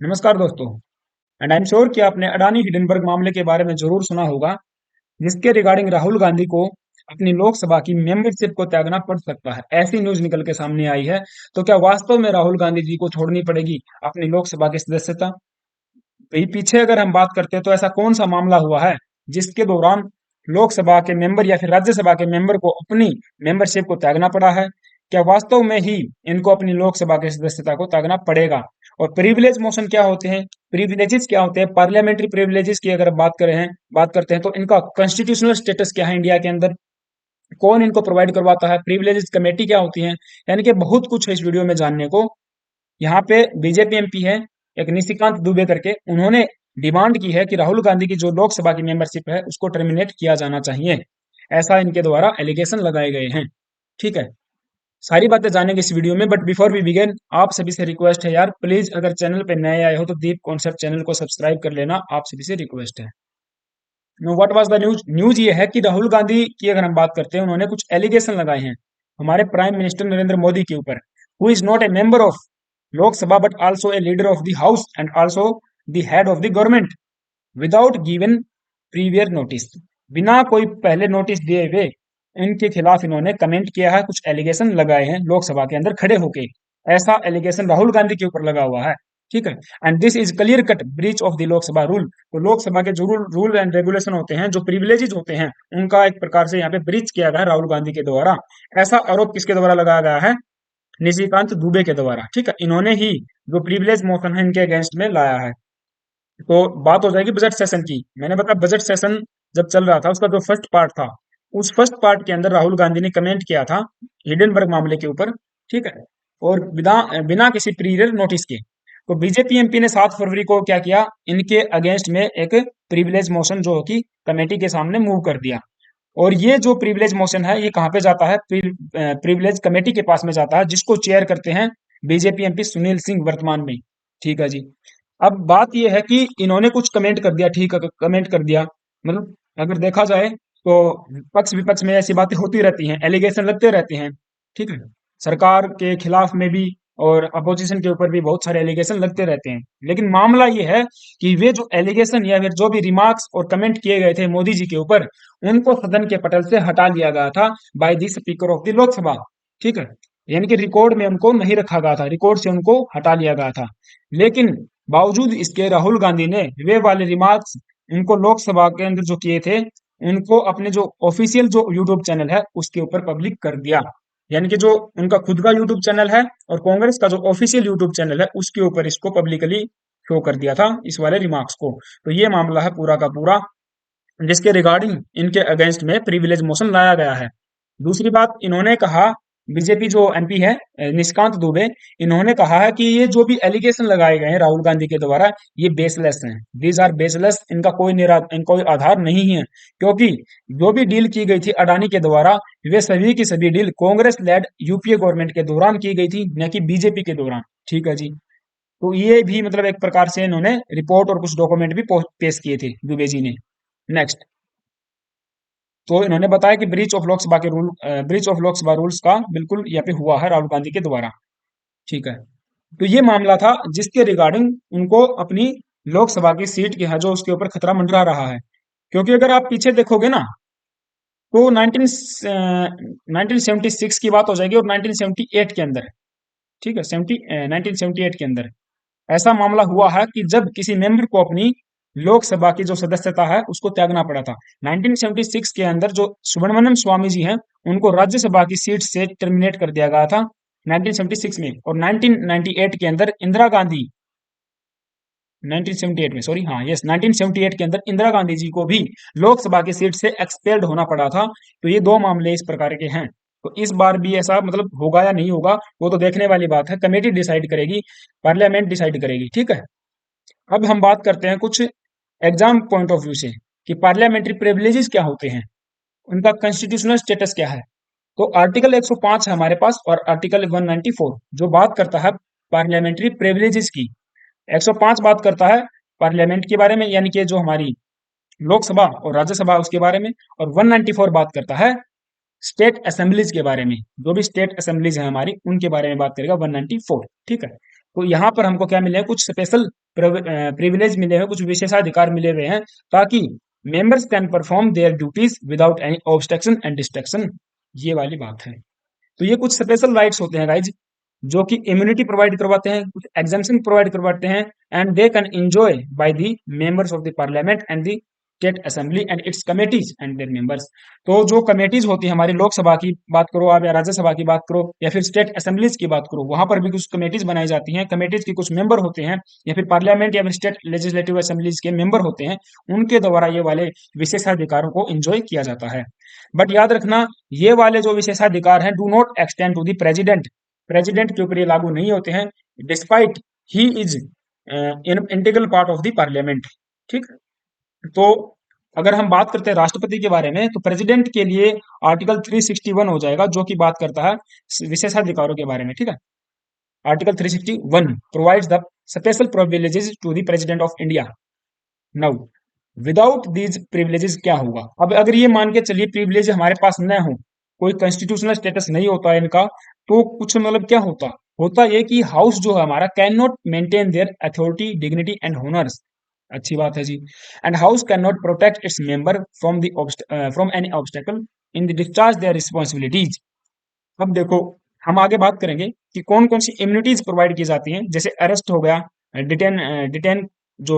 नमस्कार दोस्तों। And I am sure कि आपने अडानी हिडनबर्ग मामले के बारे में जरूर सुना होगा, जिसके रिगार्डिंग राहुल गांधी को अपनी लोकसभा की मेंबरशिप को त्यागना पड़ सकता है। ऐसी न्यूज निकल के सामने आई है। तो क्या वास्तव में राहुल गांधी जी को छोड़नी पड़ेगी अपनी लोकसभा की सदस्यता? पीछे अगर हम बात करते हैं तो ऐसा कौन सा मामला हुआ है जिसके दौरान लोकसभा के मेंबर या फिर राज्यसभा के मेंबर को अपनी मेंबरशिप को त्यागना पड़ा है? क्या वास्तव में ही इनको अपनी लोकसभा की सदस्यता को त्यागना पड़ेगा? और प्रिविलेज मोशन क्या होते हैं, प्रिविलेजेस क्या होते हैं, पार्लियामेंट्री प्रिविलेजेस की अगर बात करते हैं तो इनका कॉन्स्टिट्यूशनल स्टेटस क्या है इंडिया के अंदर, कौन इनको प्रोवाइड करवाता है, प्रिविलेजेस कमेटी क्या होती है? यानी कि बहुत कुछ है इस वीडियो में जानने को। यहाँ पे बीजेपी एमपी है एक निशिकांत दुबे करके, उन्होंने डिमांड की है कि राहुल गांधी की जो लोकसभा की मेंबरशिप है उसको टर्मिनेट किया जाना चाहिए। ऐसा इनके द्वारा एलिगेशन लगाए गए हैं। ठीक है, सारी बातें जानेंगे इस वीडियो में, बट बिफोर वी बिगिन आप सभी से रिक्वेस्ट है यार, प्लीज अगर चैनल पे नए आए हो तो दीप कॉन्सेप्ट चैनल को सब्सक्राइब कर लेना, आप सभी से रिक्वेस्ट है। No, what was the news? News ये है कि राहुल गांधी की अगर हम बात करते हैं, उन्होंने कुछ एलिगेशन लगाए हैं हमारे प्राइम मिनिस्टर नरेंद्र मोदी के ऊपर, who is not a member of लोक सभा but also a leader of the house and also the head of the government, without given praevia notice. बिना कोई पहले नोटिस दिए हुए इनके खिलाफ इन्होंने कमेंट किया है, कुछ एलिगेशन लगाए हैं लोकसभा के अंदर खड़े होके। ऐसा एलिगेशन राहुल गांधी के ऊपर लगा हुआ है। ठीक है, and this is clear cut breach of the Lok Sabha rule. तो लोकसभा के जो रूल एंड रेगुलेशन होते हैं, जो प्रिविलेजेस होते हैं, उनका एक प्रकार से यहाँ पे ब्रीच किया गया है राहुल गांधी के द्वारा। ऐसा आरोप किसके द्वारा लगाया गया है? निशिकांत दुबे के द्वारा। ठीक है, इन्होंने ही जो प्रिविलेज मोशन है इनके अगेंस्ट में लाया है। तो बात हो जाएगी बजट सेशन की। मैंने बताया बजट सेशन जब चल रहा था उसका जो फर्स्ट पार्ट था, उस फर्स्ट पार्ट के अंदर राहुल गांधी ने कमेंट किया था हिडनबर्ग मामले के ऊपर। ठीक है, और बिना बिना किसी प्रीवियर नोटिस के। तो बीजेपी एमपी ने 7 फरवरी को क्या किया, इनके अगेंस्ट में एक प्रिविलेज मोशन जो कि कमेटी के सामने मूव कर दिया। और ये जो प्रिविलेज मोशन है ये कहाँ पे जाता है? प्रिविलेज कमेटी के पास में जाता है, जिसको चेयर करते हैं बीजेपी एमपी सुनील सिंह वर्तमान में। ठीक है जी। अब बात यह है कि इन्होंने कुछ कमेंट कर दिया, ठीक है, कमेंट कर दिया, मतलब अगर देखा जाए तो पक्ष विपक्ष में ऐसी बातें होती रहती हैं, एलिगेशन लगते रहते हैं। ठीक है, सरकार के खिलाफ में भी और अपोजिशन के ऊपर भी बहुत सारे एलिगेशन लगते रहते हैं। लेकिन मामला ये है कि वे जो एलिगेशन या फिर जो भी रिमार्क्स और कमेंट किए गए थे मोदी जी के ऊपर, उनको सदन के पटल से हटा लिया गया था bye the speaker of the Lok Sabha. ठीक है, यानी कि रिकॉर्ड में उनको नहीं रखा गया था, रिकॉर्ड से उनको हटा लिया गया था। लेकिन बावजूद इसके राहुल गांधी ने वे वाले रिमार्क्स उनको लोकसभा के अंदर जो किए थे, उनको अपने जो ऑफिशियल जो यूट्यूब चैनल है उसके ऊपर पब्लिक कर दिया। यानी कि जो उनका खुद का यूट्यूब चैनल है और कांग्रेस का जो ऑफिशियल यूट्यूब चैनल है उसके ऊपर इसको पब्लिकली शो कर दिया था, इस वाले रिमार्क्स को। तो ये मामला है पूरा का पूरा, जिसके रिगार्डिंग इनके अगेंस्ट में प्रिविलेज मोशन लाया गया है। दूसरी बात इन्होंने कहा, बीजेपी जो एमपी है निशिकांत दुबे, इन्होंने कहा है कि ये जो भी एलिगेशन लगाए गए हैं राहुल गांधी के द्वारा, ये बेसलेस हैं। दीज आर बेसलेस, इनका कोई आधार नहीं है। क्योंकि जो भी डील की गई थी अडानी के द्वारा, वे सभी की सभी deal Congress led UPA government के दौरान की गई थी, न कि बीजेपी के दौरान। ठीक है जी। तो ये भी मतलब एक प्रकार से इन्होंने रिपोर्ट और कुछ डॉक्यूमेंट भी पेश किए थे दुबे जी ने। नेक्स्ट, तो इन्होंने बताया कि ब्रीच ऑफ लोकसभा रूल्स का बिल्कुल यहाँ पे हुआ है राहुल गांधी के द्वारा। ठीक है, तो ये मामला था जिसके रिगार्डिंग उनको अपनी लोकसभा की सीट की है जो उसके ऊपर खतरा मंडरा रहा है। क्योंकि अगर आप पीछे देखोगे ना, तो 1976 की बात हो जाएगी और 1978 के अंदर, ठीक है, 1978 के अंदर ऐसा मामला हुआ है कि जब किसी मेंबर को अपनी लोकसभा की जो सदस्यता है उसको त्यागना पड़ा था। 1976 के अंदर जो सुब्रमण्यम स्वामी जी हैं, उनको राज्यसभा की सीट से टर्मिनेट कर दिया गया था 1976 में। और 1998 के अंदर इंदिरा गांधी, 1978 में, सॉरी, हाँ, यस, 1978 के अंदर इंदिरा गांधी जी को भी लोकसभा की सीट से एक्सपेल्ड होना पड़ा था। तो ये दो मामले इस प्रकार के हैं। तो इस बार भी ऐसा मतलब होगा या नहीं होगा वो तो देखने वाली बात है, कमेटी डिसाइड करेगी, पार्लियामेंट डिसाइड करेगी। ठीक है, अब हम बात करते हैं कुछ एग्जाम पॉइंट ऑफ व्यू से कि पार्लियामेंट्री प्रिविलेजेस क्या होते हैं, उनका कॉन्स्टिट्यूशनल स्टेटस क्या है। तो आर्टिकल 105 है हमारे पास और आर्टिकल 194 जो बात करता है पार्लियामेंट्री प्रिविलेजेस की। 105 बात करता है पार्लियामेंट के बारे में, यानी कि जो हमारी लोकसभा और राज्यसभा उसके बारे में। और 194 बात करता है स्टेट असेंबलीज के बारे में, जो भी स्टेट असेंबलीज है हमारी उनके बारे में बात करेगा 194। ठीक है, तो यहाँ पर हमको क्या मिले हैं, कुछ स्पेशल प्रिविलेज मिले हैं, कुछ विशेषाधिकार मिले हुए हैं, ताकि members can perform their duties without any obstruction and destruction. ये वाली बात है। तो ये कुछ स्पेशल राइट्स होते हैं गाइज, जो कि इम्यूनिटी प्रोवाइड करवाते हैं, कुछ एग्जाम्शन प्रोवाइड करवाते हैं, and they can enjoy by the members of the parliament and the state assembly and its committees and there members. तो जो कमेटीज होती है हमारी, लोकसभा की बात करो आप, या राज्यसभा की बात करो, या फिर स्टेट असेंबलीज की बात करो, वहां पर भी कुछ कमेटीज बनाई जाती हैं, कमेटीज के कुछ मेंबर होते हैं, या फिर पार्लियामेंट या फिर स्टेट लेजिस्लेटिव असेंबलीज के मेंबर होते हैं, उनके द्वारा ये वाले विशेषाधिकारों को एंजॉय किया जाता है। बट याद रखना, ये वाले जो विशेषाधिकार हैं do not extend to the president. President के ऊपर ये लागू नहीं होते हैं, despite he is integral part of the parliament. ठीक। तो अगर हम बात करते हैं राष्ट्रपति के बारे में, तो प्रेसिडेंट के लिए आर्टिकल 361 हो जाएगा, जो कि बात करता है विशेषाधिकारों के बारे में। ठीक है। Article 361 provides the special privileges to the president of India. Now without these privileges क्या होगा? अब अगर ये मान के चलिए प्रिविलेज हमारे पास न हो, कोई कॉन्स्टिट्यूशनल स्टेटस नहीं होता है इनका, तो कुछ मतलब क्या होता होता ये कि हाउस जो है हमारा can not maintain their authority, dignity and honours. अच्छी बात है जी। And house can not protect its member from the from any obstacle in the discharge their responsibilities. अब देखो, हम आगे बात करेंगे कि कौन कौन सी इम्यूनिटीज प्रोवाइड की जाती हैं, जैसे अरेस्ट हो गया, डिटेन डिटेन जो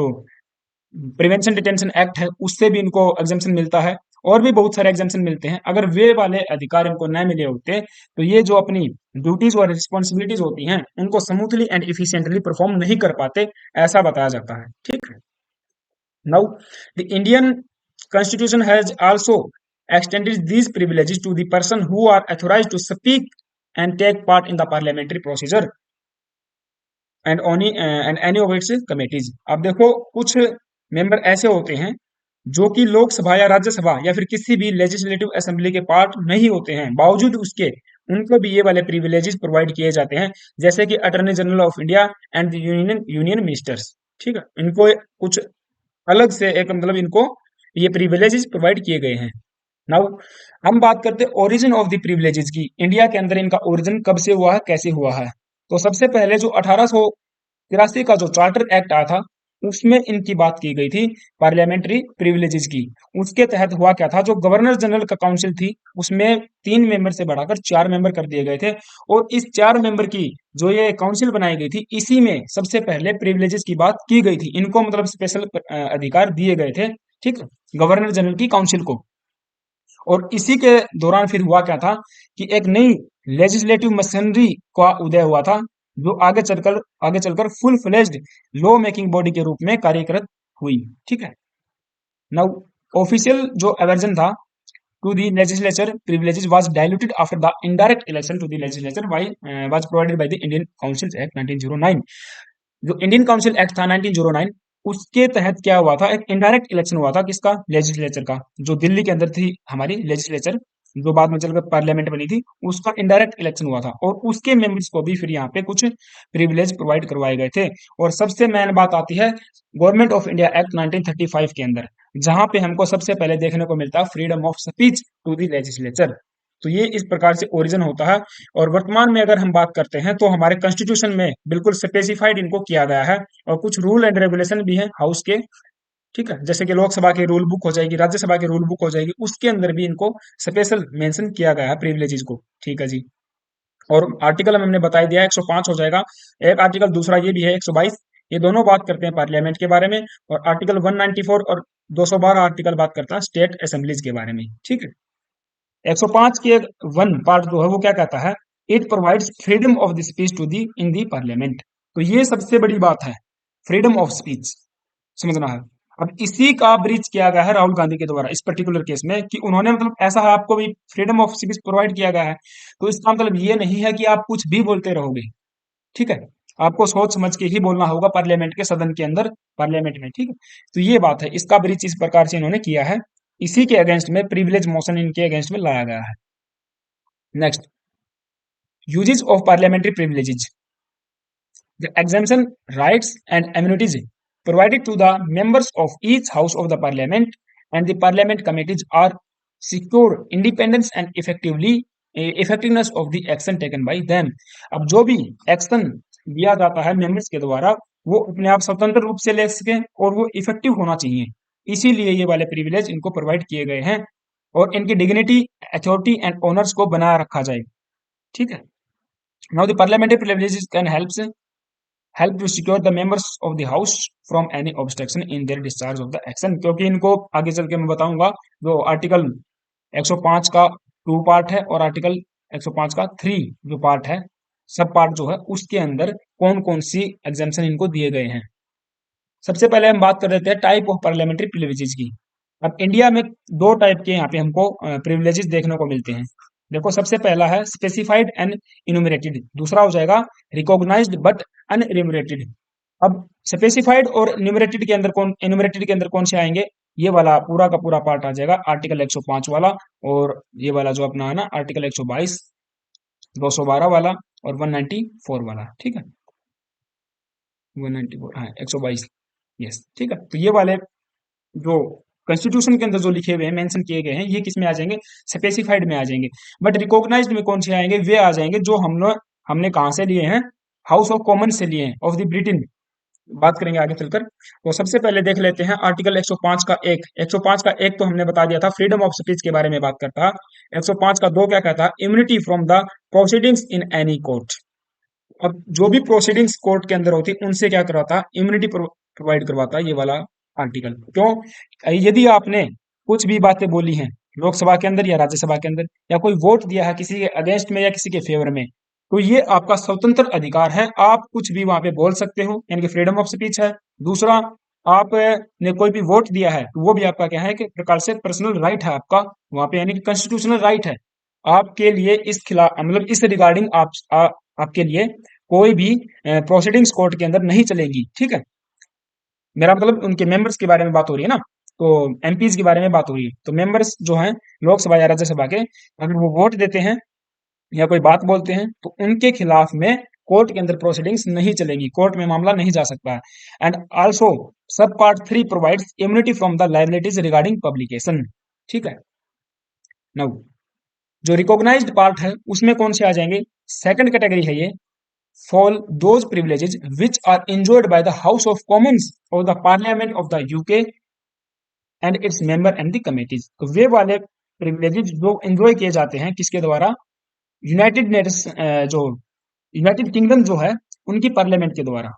प्रिवेंशन डिटेंशन एक्ट है उससे भी इनको एग्जाम्शन मिलता है, और भी बहुत सारे एग्जाम्शन मिलते हैं। अगर वे वाले अधिकार इनको न मिले होते, तो ये जो अपनी ड्यूटीज और रिस्पॉन्सिबिलिटीज होती हैं उनको स्मूथली एंड इफिशिएंटली परफॉर्म नहीं कर पाते, ऐसा बताया जाता है। ठीक है। Now the Indian constitution has also extended these privileges to the person who are authorized to speak and take part in the parliamentary procedure and any of its committees. अब देखो, कुछ मेंबर ऐसे होते हैं जो कि लोकसभा या राज्यसभा या फिर किसी भी लेजिस्लेटिव असेंबली के पार्ट नहीं होते हैं, बावजूद उसके उनको भी ये वाले प्रिविलेजेस प्रोवाइड किए जाते हैं, जैसे कि attorney general of India and union union ministers. ठीक है। इनको कुछ अलग से एक मतलब इनको ये प्रिविलेजेस प्रोवाइड किए गए हैं। नाउ हम बात करते हैं ओरिजिन ऑफ द प्रिविलेजेस की। इंडिया के अंदर इनका ओरिजिन कब से हुआ है, कैसे हुआ है? तो सबसे पहले जो 1883 का जो चार्टर एक्ट आया था, उसमें इनकी बात की गई थी पार्लियामेंट्री प्रिविलेजेस की। उसके तहत हुआ क्या था, जो गवर्नर जनरल का काउंसिल थी उसमें 3 मेंबर से बढ़ाकर 4 मेंबर कर दिए गए थे, और इस 4 मेंबर की जो ये काउंसिल बनाई गई थी, इसी में सबसे पहले प्रिविलेजेस की बात की गई थी। इनको मतलब स्पेशल अधिकार दिए गए थे, ठीक, गवर्नर जनरल की काउंसिल को। और इसी के दौरान फिर हुआ क्या था कि एक नई लेजिस्लेटिव मशीनरी का उदय हुआ था, जो आगे चलकर full fledged law making body के रूप में कार्यरत हुई। ठीक है। नाउ ऑफिशियल जो एवर्जन था to the legislature privileges was diluted after the indirect election to the legislature by was provided by the Indian council act 1909। जो इंडियन काउंसिल एक्ट था 1909, उसके तहत क्या हुआ था, एक इनडायरेक्ट इलेक्शन हुआ था, किसका? लेजिस्लेचर का। जो दिल्ली के अंदर थी हमारी लेजिस्लेचर, जो बाद में चलकर पार्लियामेंट बनी थी, उसका इनडायरेक्ट इलेक्शन हुआ था, और उसके मेंबर्स को भी फिर यहाँ पे कुछ प्रिविलेज प्रोवाइड करवाए गए थे। और सबसे मेन बात आती है गवर्नमेंट ऑफ इंडिया एक्ट 1935 के अंदर, जहां पे हमको सबसे पहले देखने को मिलता है freedom of speech to the legislature. तो ये इस प्रकार से ओरिजिन होता है। और वर्तमान में अगर हम बात करते हैं, तो हमारे कॉन्स्टिट्यूशन में बिल्कुल स्पेसिफाइड इनको किया गया है, और कुछ रूल एंड रेगुलेशन भी हैं हाउस के। ठीक है। जैसे कि लोकसभा की रूल बुक हो जाएगी, राज्यसभा की रूल बुक हो जाएगी, उसके अंदर भी इनको स्पेशल मेंशन किया गया है प्रिविलेजेस को। ठीक है जी। और आर्टिकल हमने बता ही दिया, 105 हो जाएगा एक आर्टिकल, दूसरा ये भी है 122। ये दोनों बात करते हैं पार्लियामेंट के बारे में। और आर्टिकल 194 और 212 आर्टिकल बात करता है स्टेट असेंबलीज के बारे में। ठीक है। 105 के 1 पार्ट जो है वो क्या कहता है, it provides freedom of the speech to the in the parliament. तो ये सबसे बड़ी बात है, फ्रीडम ऑफ स्पीच, समझना है। अब इसी का ब्रीच किया गया है राहुल गांधी के द्वारा इस पर्टिकुलर केस में, कि उन्होंने मतलब ऐसा है, आपको भी फ्रीडम ऑफ स्पीच प्रोवाइड किया गया है, तो इसका मतलब ये नहीं है कि आप कुछ भी बोलते रहोगे। ठीक है। आपको सोच समझ के ही बोलना होगा पार्लियामेंट के सदन के अंदर, पार्लियामेंट में। ठीक है। तो ये बात है, इसका ब्रीच इस प्रकार से इन्होंने किया है। इसी के अगेंस्ट में प्रिविलेज मोशन इनके अगेंस्ट में लाया गया है। Next, uses of parliamentary privileges. The exemption rights and immunities provided to the members of each house of the parliament and the parliament committees are secure independence and effectiveness of the action taken by them। अब जो भी action दिया जाता है members के द्वारा, वो अपने आप स्वतंत्र रूप से ले सकें और वो इफेक्टिव होना चाहिए। इसीलिए ये वाले प्रिविलेज इनको प्रोवाइड किए गए हैं और इनकी डिग्निटी, अथॉरिटी एंड ऑनर्स को बनाए रखा जाए। ठीक है। Now the parliamentary privileges can help to secure the members of the house from any obstruction in their discharge of the action, क्योंकि इनको आगे चल के मैं बताऊंगा जो आर्टिकल 105 का 2 पार्ट है और आर्टिकल 105 का 3 जो पार्ट है, सब पार्ट जो है उसके अंदर कौन कौन सी एग्जामेशन इनको दिए गए हैं। सबसे पहले हम बात कर लेते हैं टाइप ऑफ पार्लियामेंट्री प्रिविलेजेस की। अब इंडिया में दो टाइप के यहाँ पे हमको प्रिविलेजेस देखने को मिलते हैं। देखो, सबसे पहला है स्पेसिफाइड एंड इनुमरेटेड, दूसरा हो जाएगा रिकॉग्नाइज्ड बट अनरिमरेटेड। अब स्पेसिफाइड और न्यूमरेटेड के अंदर कौन, इनुमरेटेड के अंदर कौन से आएंगे, ये वाला पूरा का पूरा पार्ट आ जाएगा आर्टिकल 105 वाला, और ये वाला जो अपना है ना आर्टिकल 122, 212 वाला और 194 वाला। ठीक है, 194, हाँ 122, यस ठीक है। तो ये वाले जो कॉन्स्टिट्यूशन के अंदर जो लिखे हुए हैं, मेंशन किए गए हैं, ये किस में आ जाएंगे, स्पेसिफाइड में आ जाएंगे। बट रिकॉग्नाइज्ड में कौन से आएंगे, वे आ जाएंगे जो हम लोग हमने कहाँ से लिए हैं, हाउस ऑफ कॉमन से लिए हैं, ऑफ द ब्रिटेन। बात करेंगे आगे चलकर। तो सबसे पहले देख लेते हैं आर्टिकल 105 का एक। 105 का एक तो हमने बता दिया था, फ्रीडम ऑफ स्पीच के बारे में बात करता। 105 का दो क्या कहता, immunity from the proceedings in any court. अब जो भी प्रोसीडिंग्स कोर्ट के अंदर होती उनसे क्या करवाता, इम्यूनिटी प्रोवाइड करवाता ये वाला आर्टिकल। क्यों, यदि आपने कुछ भी बातें बोली हैं लोकसभा के अंदर या राज्यसभा के अंदर, या कोई वोट दिया है किसी के अगेंस्ट में या किसी के फेवर में, तो ये आपका स्वतंत्र अधिकार है, आप कुछ भी वहां पे बोल सकते हो, यानी कि फ्रीडम ऑफ स्पीच है। दूसरा, आप ने कोई भी वोट दिया है तो वो भी आपका क्या है कि प्रकार से पर्सनल राइट है आपका वहां पे, यानी कि कॉन्स्टिट्यूशनल राइट है। आपके लिए इस खिलाफ मतलब इस रिगार्डिंग आपके लिए कोई भी प्रोसीडिंग्स कोर्ट के अंदर नहीं चलेगी। ठीक है, मेरा मतलब उनके मेंबर्स के बारे में बात हो रही है ना, तो एमपीज के बारे में बात हो रही है। तो मेंबर्स जो हैं लोकसभा या राज्यसभा के, अगर वो वोट देते हैं या कोई बात बोलते हैं तो उनके खिलाफ में कोर्ट के अंदर प्रोसीडिंग्स नहीं चलेगी, कोर्ट में मामला नहीं जा सकता है। एंड आल्सो सब part 3 provides immunity from the liabilities regarding publication. ठीक है। नाउ जो रिकॉग्नाइज्ड पार्ट है उसमें कौन से आ जाएंगे, सेकंड कैटेगरी है ये, fall those privileges which are enjoyed by the House of Commons और the Parliament of the UK and its member and the committees. तो वे वाले प्रिविलेजेस जो एंजॉय किए जाते हैं किसके द्वारा, यूनाइटेड नेट्स जो यूनाइटेड किंगडम जो है उनकी पार्लियामेंट के द्वारा।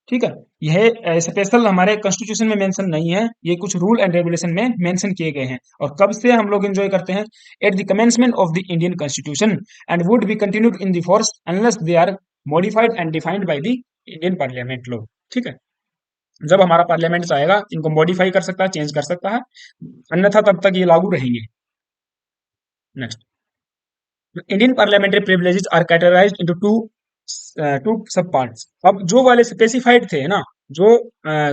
ठीक है, यह स्पेशल हमारे कॉन्स्टिट्यूशन में मेंशन नहीं है, ये कुछ रूल एंड रेगुलेशन में मेंशन किए गए हैं। और कब से हम लोग एंजॉय करते हैं, at the commencement of the Indian constitution and would be continued in the force unless they are modified and defined by the Indian parliament law. ठीक है, जब हमारा पार्लियामेंट आएगा इनको मॉडिफाई कर सकता है, चेंज कर सकता है, अन्यथा तब तक ये लागू रहेंगे। Next, Indian parliamentary privileges are categorized into two sub parts. अब जो वाले स्पेसिफाइड थे ना, जो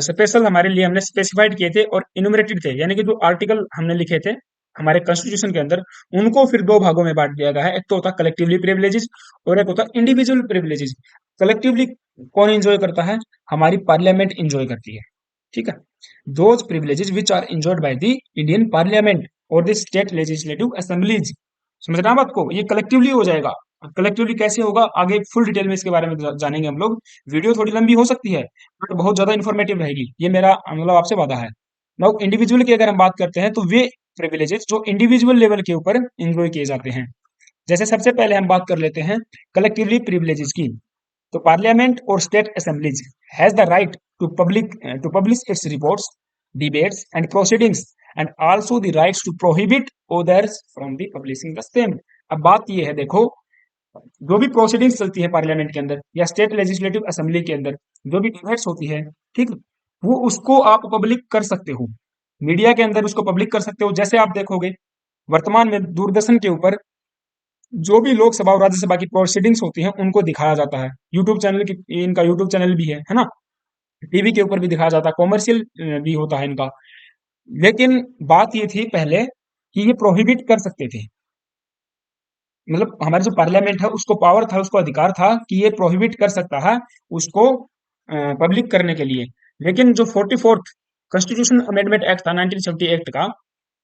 स्पेशल हमारे लिए हमने स्पेसिफाइड किए थे और इनुमरेटेड थे, यानी कि जो आर्टिकल हमने लिखे थे हमारे कॉन्स्टिट्यूशन के अंदर, उनको फिर दो भागों में बांट दिया गया है। एक तो होता कलेक्टिवली प्रिविलेजेस और एक होता इंडिविजुअल प्रिविलेजेस। कलेक्टिवली कौन एंजॉय करता है, हमारी पार्लियामेंट एंजॉय करती है। ठीक है, those privileges which are enjoyed by the Indian parliament और द स्टेट लेजिस्लेटिव असेंबलीज। समझना बात को, ये कलेक्टिवली हो जाएगा। कलेक्टिवली कैसे होगा, आगे फुल डिटेल में इसके बारे में जानेंगे हम लोग। वीडियो थोड़ी लंबी हो सकती है बट बहुत ज्यादा इंफॉर्मेटिव रहेगी, ये मेरा मतलब आपसे वादा है। नाउ इंडिविजुअल की अगर हम बात करते हैं तो वे प्रिविलेजेस जो इंडिविजुअल लेवल के ऊपर एंजॉय किए जाते हैं। जैसे सबसे पहले हम बात कर लेते हैं कलेक्टिवली प्रिविलेजेस की। तो पार्लियामेंट और state assemblies has the right to publish its reports, debates and proceedings and also the rights to prohibit others from the publishing the same. अब बात ये है, देखो जो भी प्रोसीडिंग्स चलती है पार्लियामेंट के अंदर या स्टेट लेजिस्लेटिव असेंबली के अंदर, जो भी डिबेट्स होती है, ठीक, वो उसको आप पब्लिक कर सकते हो, मीडिया के अंदर उसको पब्लिक कर सकते हो। जैसे आप देखोगे वर्तमान में दूरदर्शन के ऊपर जो भी लोकसभा और राज्यसभा की प्रोसीडिंग्स होती हैं उनको दिखाया जाता है। यूट्यूब चैनल की, इनका यूट्यूब चैनल भी है ना, टीवी के ऊपर भी दिखाया जाता है, कॉमर्शियल भी होता है इनका। लेकिन बात ये थी पहले कि ये प्रोहिबिट कर सकते थे, मतलब हमारे जो पार्लियामेंट है उसको पावर था, उसको अधिकार था कि ये प्रोहिबिट कर सकता है उसको पब्लिक करने के लिए। लेकिन जो 44th कॉन्स्टिट्यूशन अमेंडमेंट एक्ट था 1970 एक्ट का,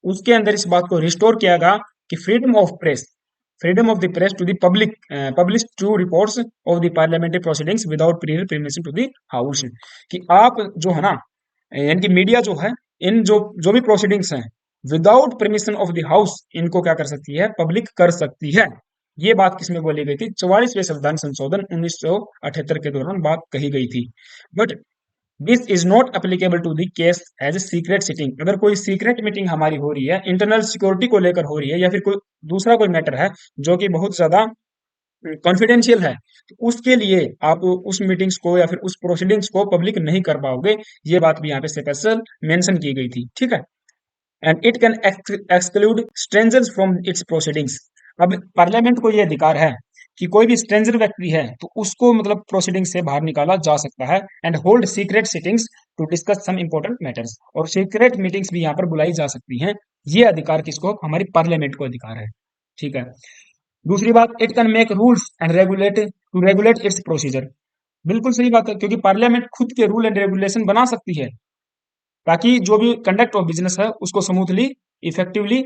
उसके अंदर इस बात को रिस्टोर किया गया कि freedom of press, freedom of the press to the public publish true reports of the parliamentary proceedings without prior permission to the house। कि आप जो है ना, यानी कि मीडिया जो है, इन जो जो भी प्रोसीडिंग्स हैं, without permission of the house इनको क्या कर सकती है, पब्लिक कर सकती है। ये बात किसमें बोली गई थी? 44वें संविधान संशोधन 1978 के दौरान बात कही गई थी। But this is not applicable to the case as a secret sitting. अगर कोई सीक्रेट मीटिंग हमारी हो रही है, इंटरनल सिक्योरिटी को लेकर हो रही है, या फिर कोई दूसरा कोई मैटर है जो कि बहुत ज्यादा कॉन्फिडेंशियल है, तो उसके लिए आप उस मीटिंग्स को या फिर उस प्रोसीडिंग्स को पब्लिक नहीं कर पाओगे। ये बात भी यहाँ पे स्पेशल मेंशन की गई थी, ठीक है। And it can exclude strangers from its proceedings. अब पार्लियामेंट को ये अधिकार है कि कोई भी स्ट्रेंजर व्यक्ति है तो उसको मतलब प्रोसीडिंग से बाहर निकाला जा सकता है। And hold secret sittings to discuss some important matters. और सीक्रेट मीटिंग्स भी यहाँ पर बुलाई जा सकती हैं। ये अधिकार किसको? हमारी पार्लियामेंट को अधिकार है, ठीक है। दूसरी बात, it can make rules and regulate to regulate its procedure. बिल्कुल सही बात है, क्योंकि पार्लियामेंट खुद के रूल एंड रेगुलेशन बना सकती है ताकि जो भी कंडक्ट ऑफ बिजनेस है उसको स्मूथली, इफेक्टिवली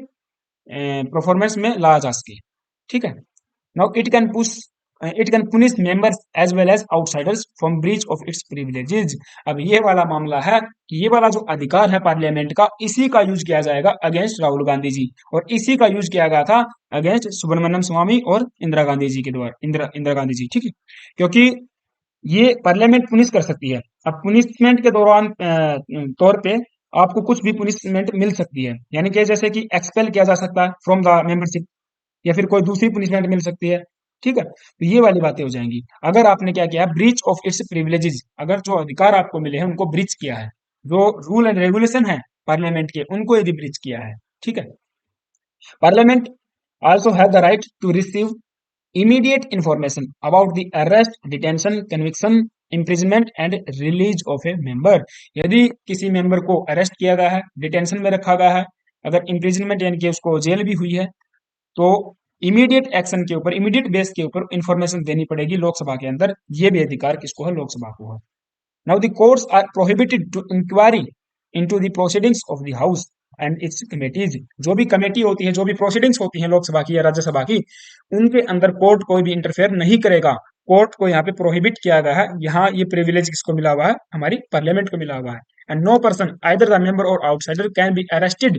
परफॉर्मेंस में लाया जा सके, ठीक है। Now it can punish members as well as outsiders from breach of its privileges. अब ये वाला मामला है कि ये वाला जो अधिकार है पार्लियामेंट का, इसी का यूज किया जाएगा अगेंस्ट राहुल गांधी जी, और इसी का यूज किया गया था अगेंस्ट सुब्रमण्यम स्वामी और इंदिरा गांधी जी के द्वारा, इंदिरा गांधी जी, ठीक है। क्योंकि ये पार्लियामेंट पुनिश कर सकती है। अब पुनिशमेंट के दौरान तौर पे आपको कुछ भी पुनिशमेंट मिल सकती है, यानी कि जैसे कि एक्सपेल किया जा सकता है फ्रॉम द मेंबरशिप, या फिर कोई दूसरी पनिशमेंट मिल सकती है, ठीक है। तो ये वाली बातें हो जाएंगी अगर आपने क्या किया, ब्रीच ऑफ इट्स प्रिविलेजेस। अगर जो अधिकार आपको मिले हैं उनको ब्रीच किया है, जो रूल एंड रेगुलेशन है पार्लियामेंट के उनको यदि ब्रीच किया है, ठीक है। Parliament also have the right to receive immediate information about the arrest, detention, conviction, imprisonment and release of a member। यदि किसी मेंबर को अरेस्ट किया गया है, डिटेंशन में रखा गया है, अगर इम्प्रिजनमेंट यानी कि उसको जेल भी हुई है, तो इमीडिएट एक्शन के ऊपर, इमीडिएट बेस के ऊपर इंफॉर्मेशन देनी पड़ेगी लोकसभा के अंदर। ये भी अधिकार किसको है? लोकसभा को है। Now the courts are prohibited to inquiry into the proceedings of the house and its committees. जो भी कमेटी होती है, जो भी प्रोसीडिंग्स होती हैं लोकसभा की या राज्यसभा की, उनके अंदर कोर्ट कोई भी इंटरफेयर नहीं करेगा। कोर्ट को यहाँ पे प्रोहिबिट किया गया है। यहाँ ये प्रिविलेज किसको मिला हुआ है? हमारी पार्लियामेंट को मिला हुआ है। And no person either the member or outsider can be arrested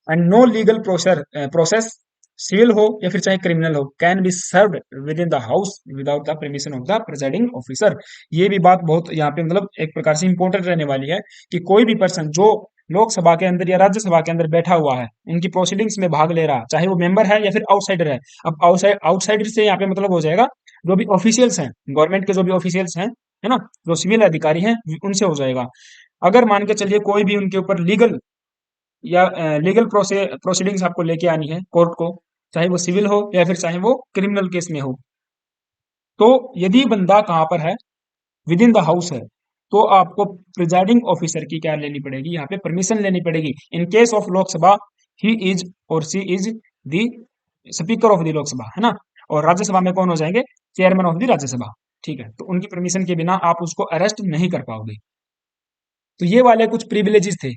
and no legal process civil हो या फिर चाहे क्रिमिनल हो, can be served within the house without the permission of the presiding officer. ये भी बात बहुत यहाँ पे मतलब एक प्रकार से इंपॉर्टेंट रहने वाली है कि कोई भी पर्सन जो लोकसभा के अंदर या राज्यसभा के अंदर बैठा हुआ है, उनकी प्रोसीडिंग्स में भाग ले रहा, चाहे वो मेंबर है या फिर आउटसाइडर है। अब आउटसाइडर से यहाँ पे मतलब हो जाएगा जो भी ऑफिशियल्स हैं, गवर्नमेंट के जो भी ऑफिशियल्स हैं, है ना, जो सिविल अधिकारी हैं, उनसे हो जाएगा। अगर मान के चलिए कोई भी उनके ऊपर लीगल या लीगल प्रोसीडिंग्स आपको लेके आनी है कोर्ट को, चाहे वो सिविल हो या फिर चाहे वो क्रिमिनल केस में हो, तो यदि बंदा कहाँ पर है, विद इन द हाउस है, तो आपको प्रिजाइडिंग ऑफिसर की क्या लेनी पड़ेगी? यहाँ पे परमिशन लेनी पड़ेगी। In case of Lok Sabha, he is or she is the speaker of the Lok Sabha, है ना। और राज्यसभा में कौन हो जाएंगे? चेयरमैन ऑफ द राज्यसभा, ठीक है। तो उनकी परमिशन के बिना आप उसको अरेस्ट नहीं कर पाओगे। तो ये वाले कुछ प्रिविलेजेस थे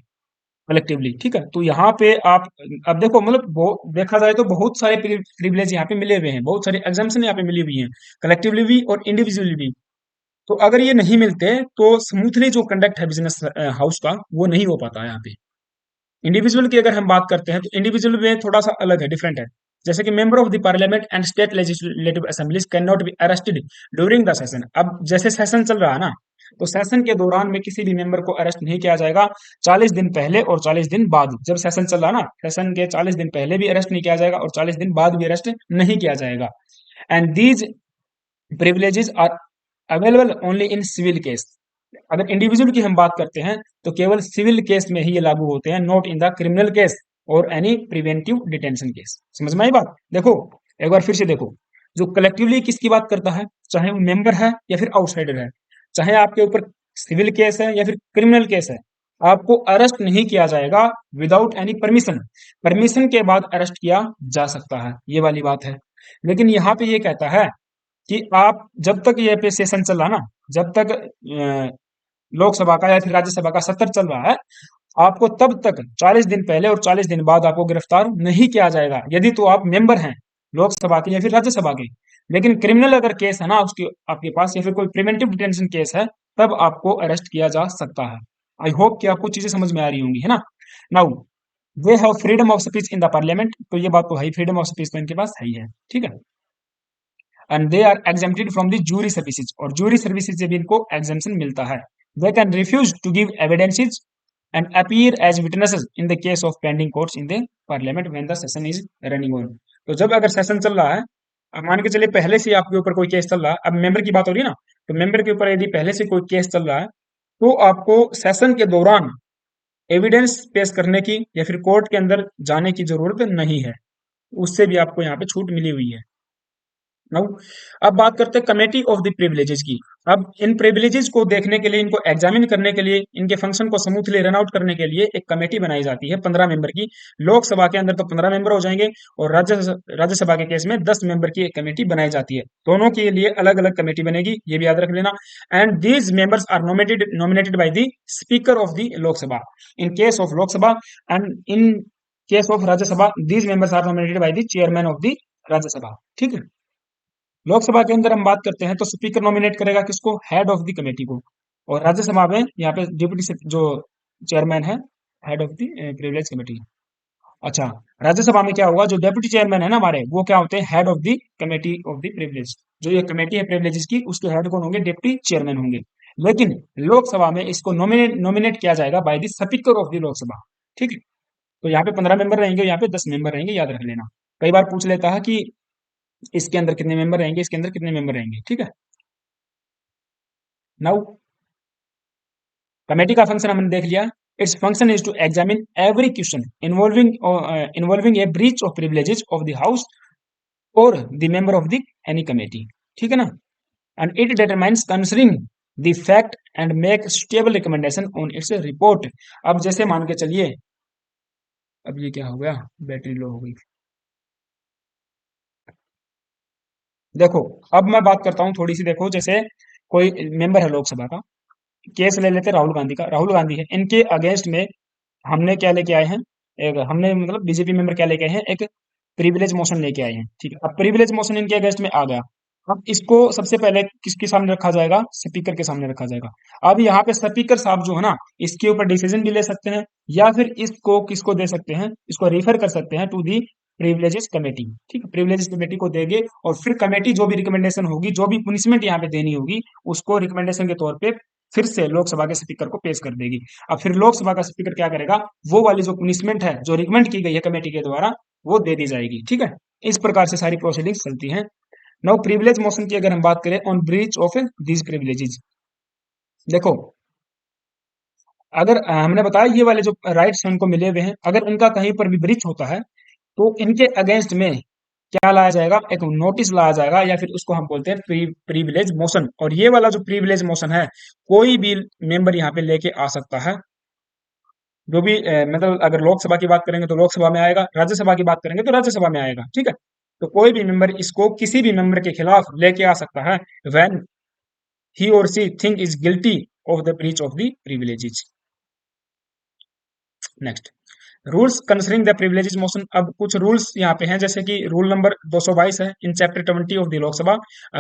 कलेक्टिवली, ठीक है। तो यहाँ पे आप अब देखो मतलब देखा जाए तो बहुत सारे प्रिविलेज यहाँ पे मिले हुए हैं, बहुत सारे एग्जाम्पशन यहाँ पे मिली हुई हैं, कलेक्टिवली भी और इंडिविजुअली भी। तो अगर ये नहीं मिलते तो स्मूथली जो कंडक्ट है बिजनेस हाउस का वो नहीं हो पाता यहाँ पे। इंडिविजुअल की अगर हम बात करते हैं तो इंडिविजुअल में थोड़ा सा अलग है, डिफरेंट है। जैसे कि member of the parliament and state legislative assemblies can not be arrested during the session. अब जैसे सेशन चल रहा है ना, तो सेशन के दौरान में किसी भी मेंबर को अरेस्ट नहीं किया जाएगा। 40 दिन पहले और 40 दिन बाद, जब सेशन चल रहा है ना, सेशन के 40 दिन पहले भी अरेस्ट नहीं किया जाएगा और 40 दिन बाद भी अरेस्ट नहीं किया जाएगा। And these privileges are available only in civil case. अगर इंडिविजुअल की हम बात करते हैं तो केवल सिविल केस में ही ये लागू होते हैं, not in the criminal case और एनी प्रिवेंटिव डिटेंशन केस। समझ में आई बात? देखो एक बार फिर से देखो, जो कलेक्टिवली किसकी बात करता है, चाहे वो मेंबर है या फिर आउटसाइडर है, चाहे आपके ऊपर सिविल केस है या फिर क्रिमिनल केस है, आपको अरेस्ट नहीं किया जाएगा विदाउट एनी परमिशन। परमिशन के बाद अरेस्ट किया जा सकता है, ये वाली बात है। लेकिन यहाँ पे ये कहता है कि आप जब तक ये पे सेशन चल रहा ना, जब तक लोकसभा का या फिर राज्यसभा का सत्र चल रहा है, आपको तब तक 40 दिन पहले और 40 दिन बाद आपको गिरफ्तार नहीं किया जाएगा, यदि तो आप मेंबर हैं। लोकसभा के या फिर राज्यसभा के। लेकिन क्रिमिनल अगर केस है ना उसके आपके पास, या फिर कोई प्रिवेंटिव डिटेंशन केस है, तब आपको अरेस्ट किया जा सकता है। आई होप कि आपको चीजें समझ में आ रही होंगी, है ना। Now they have freedom of speech in the parliament, तो ये बात तो है, फ्रीडम ऑफ स्पीच तो इनके पास है ही है, ठीक है। And they are exempted from the jury services, और जूरी सर्विसेज से भी इनको एग्जेम्पशन मिलता है। They can refuse to give evidences and appear as witnesses in the case of pending courts in the Parliament when the session is running on. तो जब अगर session चल रहा है, अब मान के चलिए पहले से आपके ऊपर कोई केस चल रहा है, अब मेंबर की बात हो रही है ना, तो मेंबर के ऊपर यदि पहले से कोई केस चल रहा है, तो आपको सेशन के दौरान एविडेंस पेश करने की या फिर कोर्ट के अंदर जाने की जरूरत नहीं है। उससे भी आपको यहाँ पे छूट मिली हुई है। नाउ अब बात करते हैं कमेटी ऑफ द प्रिविलेजेस की। अब इन प्रिविलेजेस को देखने के लिए, इनको एग्जामिन करने के लिए, इनके फंक्शन को स्मूथली रन आउट करने के लिए एक कमेटी बनाई जाती है 15 मेंबर की। लोकसभा के अंदर तो 15 मेंबर हो जाएंगे, और राज्यसभा के केस में 10 मेंबर की एक कमेटी बनाई जाती है। दोनों के लिए अलग अलग कमेटी बनेगी, ये भी याद रख लेना। And these members are nominated by the speaker of the Lok Sabha in case of Lok Sabha, and in case of Rajya Sabha these members are nominated by the chairman of the Rajya Sabha, ठीक है। लोकसभा के अंदर हम बात करते हैं तो स्पीकर नॉमिनेट करेगा किसको, हेड ऑफ द कमेटी को। और राज्यसभा में यहाँ पे डिप्टी जो चेयरमैन है, head of the privilege committee. अच्छा, राज्यसभा में क्या होगा, जो डेप्यूटी चेयरमैन है ना हमारे, वो क्या होते हैं, head of the committee of the privilege. जो ये कमेटी है प्रिविलेजेस की, उसके हेड कौन होंगे, डिप्टी चेयरमैन होंगे। लेकिन लोकसभा में इसको नॉमिनेट किया जाएगा bye the speaker of the Lok Sabha, ठीक है। तो यहाँ पे 15 मेंबर रहेंगे, यहाँ पे 10 मेंबर रहेंगे, याद रख लेना। कई बार पूछ लेता है कि इसके अंदर कितने मेंबर रहेंगे, इसके अंदर कितने मेंबर रहेंगे, ठीक है। नाउ कमेटी का फंक्शन हमने देख लिया। Its function is to examine every question involving a breach of privileges of the house or the member of the any committee, ठीक है ना। And it determines concerning the fact and make stable recommendation on its report. अब जैसे मान के चलिए, अब ये क्या हो गया, बैटरी लो हो गई। देखो, अब मैं बात करता हूँ थोड़ी सी, देखो जैसे कोई मेंबर है लोकसभा का, केस ले लेते हैं राहुल गांधी का। राहुल गांधी है, इनके अगेंस्ट में हमने क्या लेके आए हैं, एक हमने मतलब बीजेपी मेंबर क्या लेके आए हैं, एक प्रिविलेज मोशन लेके आए हैं, ठीक है। अब प्रिविलेज मोशन इनके अगेंस्ट में आ गया। अब इसको सबसे पहले किसके सामने रखा जाएगा, स्पीकर के सामने रखा जाएगा। अब यहाँ पे स्पीकर साहब जो है ना, इसके ऊपर डिसीजन भी ले सकते हैं, या फिर इसको किसको दे सकते हैं, इसको रेफर कर सकते हैं टू दी प्रिविलेजेस कमेटी, ठीक है। प्रिविलेजेस कमेटी को देंगे, और फिर कमेटी जो भी रिकमेंडेशन होगी, जो भी पुनिशमेंट यहाँ पे देनी होगी, उसको रिकमेंडेशन के तौर पे फिर से लोकसभा के स्पीकर को पेश कर देगी। अब फिर लोकसभा का स्पीकर क्या करेगा, वो वाली जो पुनिशमेंट है जो रिकमेंड की गई है कमेटी के द्वारा, वो दे दी जाएगी, ठीक है। इस प्रकार से सारी प्रोसीडिंग्स चलती हैं। नाउ प्रिविलेज मोशन की अगर हम बात करें on breach of these privileges, देखो अगर हमने बताया ये वाले जो राइट्स हैं उनको मिले हुए हैं, अगर उनका कहीं पर भी ब्रीच होता है, तो इनके अगेंस्ट में क्या लाया जाएगा, एक नोटिस लाया जाएगा, या फिर उसको हम बोलते हैं प्रिविलेज मोशन। और ये वाला जो प्रिविलेज मोशन है, कोई भी मेंबर यहाँ पे लेके आ सकता है। जो भी मतलब अगर लोकसभा की बात करेंगे तो लोकसभा में आएगा, राज्यसभा की बात करेंगे तो राज्यसभा में आएगा, ठीक है। तो कोई भी मेंबर इसको किसी भी मेंबर के खिलाफ लेके आ सकता है, when he or she think is guilty of the breach of the privileges. Next, rules concerning the privileges motion. अब कुछ रूल्स यहाँ पे हैं, जैसे कि रूल नंबर 222 है in chapter 20 of the Lok Sabha.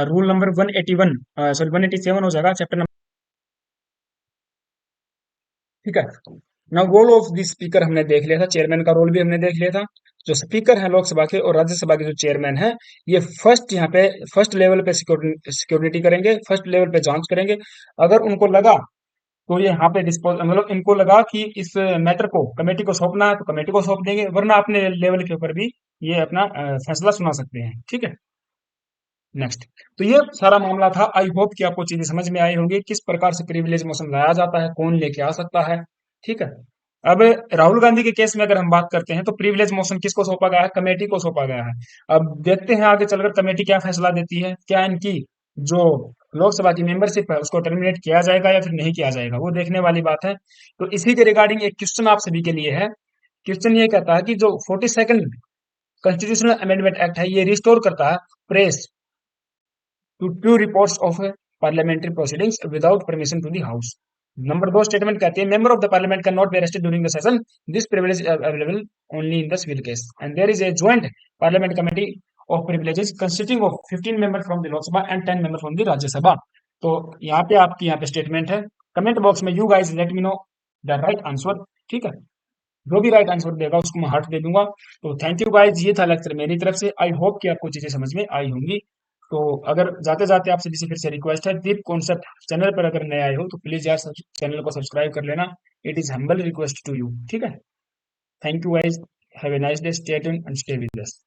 Rule number 181, sorry 187 हो जाएगा चैप्टर नंबर, ठीक है। ना रोल ऑफ द स्पीकर हमने देख लिया था, चेयरमैन का रोल भी हमने देख लिया था। जो स्पीकर है लोकसभा के और राज्यसभा के जो चेयरमैन है, ये फर्स्ट यहाँ पे फर्स्ट लेवल पे सिक्योरिटी करेंगे, फर्स्ट लेवल पे जांच करेंगे। अगर उनको लगा तो ये यहाँ पे डिस्पोज, मतलब इनको लगा कि इस मैटर को कमेटी को सौंपना है तो कमेटी को सौंप देंगे, वरना अपने लेवल के ऊपर भी ये अपना फैसला सुना सकते हैं, ठीक है। नेक्स्ट, तो ये सारा मामला था। आई होप कि आपको चीजें समझ में आई होंगी, किस प्रकार से प्रिविलेज मोशन लाया जाता है, कौन लेके आ सकता है, ठीक है। अब राहुल गांधी के केस में अगर हम बात करते हैं, तो प्रिविलेज मोशन किसको सौंपा गया है, कमेटी को सौंपा गया है। अब देखते हैं आगे चलकर कमेटी क्या फैसला देती है, क्या इनकी जो लोकसभा की मेंबरशिप है उसको टर्मिनेट किया जाएगा या फिर नहीं किया जाएगा, वो देखने वाली बात है। तो इसी के रिगार्डिंग एक क्वेश्चन आप सभी के लिए है। क्वेश्चन ये कहता है कि जो 42nd कॉन्स्टिट्यूशनल अमेंडमेंट एक्ट है, ये रिस्टोर करता है press to reports of parliamentary proceedings without permission to the house. Number 2 statement कहती है, member of the parliament can not be arrested during the session, this privilege available only in the civil case, and there is a joint parliament committee of privileges consisting of 15 member from the Lok Sabha and 10 member from the Rajya Sabha. तो यहाँ पे आपकी यहाँ पे statement है, comment box में you guys let me know the right answer. ठीक है, जो भी राइट आंसर देगा उसको मैं हार्ट दे दूंगा। तो थैंक यू गाइज, ये था लेक्चर मेरी तरफ से। आई होप कि आपको चीजें समझ में आई होंगी। तो अगर जाते जाते आपसे फिर से रिक्वेस्ट है, डीप कॉन्सेप्ट चैनल पर अगर नए आए हो तो प्लीज यार चैनल को सब्सक्राइब कर लेना। It is humble request to you. ठीक है, thank you guys, have a nice day, stay tuned and stay with us.